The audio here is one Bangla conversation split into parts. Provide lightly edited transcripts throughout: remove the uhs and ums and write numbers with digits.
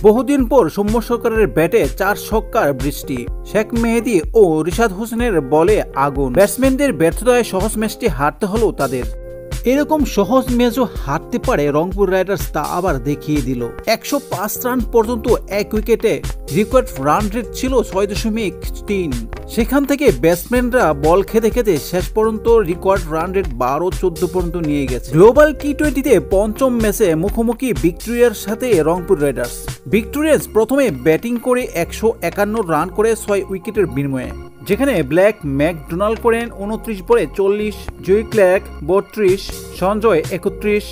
বহুদিন পর সৌম্য সরকারের ব্যাটে 4 ছক্কার বৃষ্টি। শেখ মেহেদী ও রিশাদ হোসেনের বলে আগুন। ব্যাটসম্যানদের ব্যর্থতায় সহজ ম্যাচটি হারতে হলো তাদের। এরকম সহজ ম্যাচও হারতে পারে রংপুর রাইডার্স, তা আবার দেখিয়ে দিল। 105 রান পর্যন্ত এক উইকেটে রেকর্ড রান রেট ছিল 6.3। সেখান থেকে ব্যাটসম্যানরা বল খেতে খেতে শেষ পর্যন্ত রেকর্ড রান রেট 12-14 পর্যন্ত নিয়ে গেছে। গ্লোবাল টি20তে পঞ্চম ম্যাচে মুখোমুখি ভিক্টোরিয়ার সাথে রংপুর রাইডার্স। ভিক্টোরিয়ান্স প্রথমে ব্যাটিং করে 151 রান করে 6 উইকেটের বিনিময়ে, যেখানে ব্ল্যাক ম্যাকডোনাল্ড করেন 29 বলে 40, জুই ক্ল্যাক 32, সঞ্জয় 31,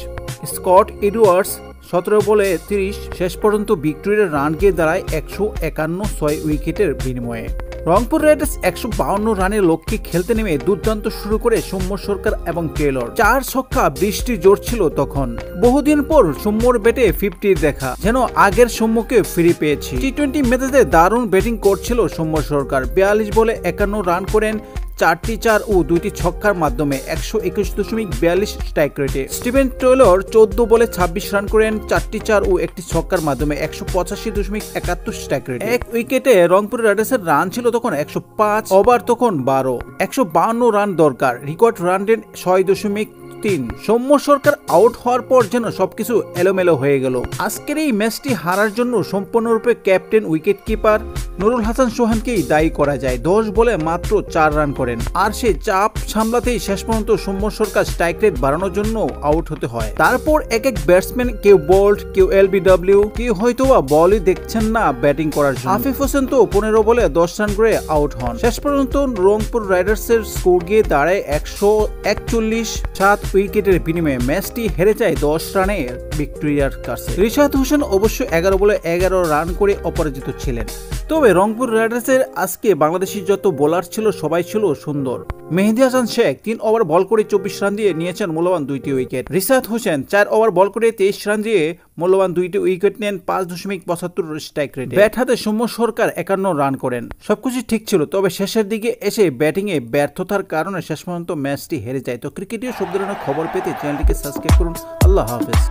স্কট এডওয়ার্ডস 17 বলে 30। শেষ পর্যন্ত ভিক্টোরিয়ার রান গিয়ে দাঁড়ায় 151 6 উইকেটের বিনিময়ে। রংপুর রাইডার্স 152 রানের লক্ষ্যে খেলতে নেমে দুর্দান্ত শুরু করে সৌম্য সরকার এবং টেলর। 4 ছক্কা বৃষ্টি জোর ছিল তখন। বহুদিন পর সৌম্যর ব্যাটে 50 দেখা, যেন আগের সৌম্যকে ফিরে পেয়েছি। টি20 ম্যাচে দারুণ ব্যাটিং করছিল সৌম্য সরকার। 42 বলে 51 রান করেন 4টি 4 ও 2টি ছক্কার মাধ্যমে 121.42 স্ট্রাইক রেটে। স্টিভেন টেলর 14 বলে 26 রান করেন 4টি 4 ও 1টি ছক্কার মাধ্যমে 185.71 স্ট্রাইক রেটে। এক উইকেটে রংপুর রাইডার্সের রান ছিল তখন 105, ওভার তখন 12। 152 রান দরকার, রেকর্ড রান রেট 6.3। সৌম্য সরকার আউট হওয়ার পর যেন সবকিছু এলোমেলো হয়ে গেল। আজকের এই ম্যাচটি হারার জন্য সম্পূর্ণরূপে captain wicket keeper Nurul Hasan সোহানকেই দায়ী করা যায়। 10 বলে মাত্র 4 রান করেন, আর সে চাপ সামলাতেই শেষ পর্যন্ত সৌম্য সরকার স্ট্রাইক রেট বাড়ানোর জন্য আউট হতে হয়। তারপর এক এক ব্যাটসম্যান, কেউ বোল্ট, কেউ এলবিডব্লিউ, কেউ হয়তোবা বলই দেখছেন না ব্যাটিং করার জন্য। আফিফ হোসেন তো 15 বলে 10 রান করে আউট হন। শেষ পর্যন্ত রংপুর রাইডার্সের স্কোর গিয়ে দাঁড়ায় 141 7 উইকেটের বিনিময়ে। ম্যাচটি হেরে যায় 10 রানে ভিক্টোরিয়ার কাছে। রিশাদ হোসেন অবশ্য 11 বলে 11 রান করে অপরাজিত ছিলেন। তবে রংপুর রাইডার্সের আজকে বাংলাদেশি যত বোলার ছিল সবাই ছিল সুন্দর। মেহেদী হাসান শেখ 3 ওভার বল করে 24 রান দিয়ে নিয়েছেন মূল্যবান 2টি উইকেট। রিশাদ হোসেন 4 ওভার বল করে 23 রান দিয়ে মূল্যবান 2টি উইকেট নেন 5.75 স্ট্রাইক রেটে। ব্যাট হাতে সৌম্য সরকার 51 রান করেন। সবকিছু ঠিক ছিল, তবে শেষের দিকে এসে ব্যাটিংয়ে ব্যর্থতার কারণে শেষ পর্যন্ত ম্যাচটি হেরে যায়। তো ক্রিকেটীয় সব ধরনের খবর পেতে চ্যানেলটিকে সাবস্ক্রাইব করুন। আল্লাহ হাফেজ।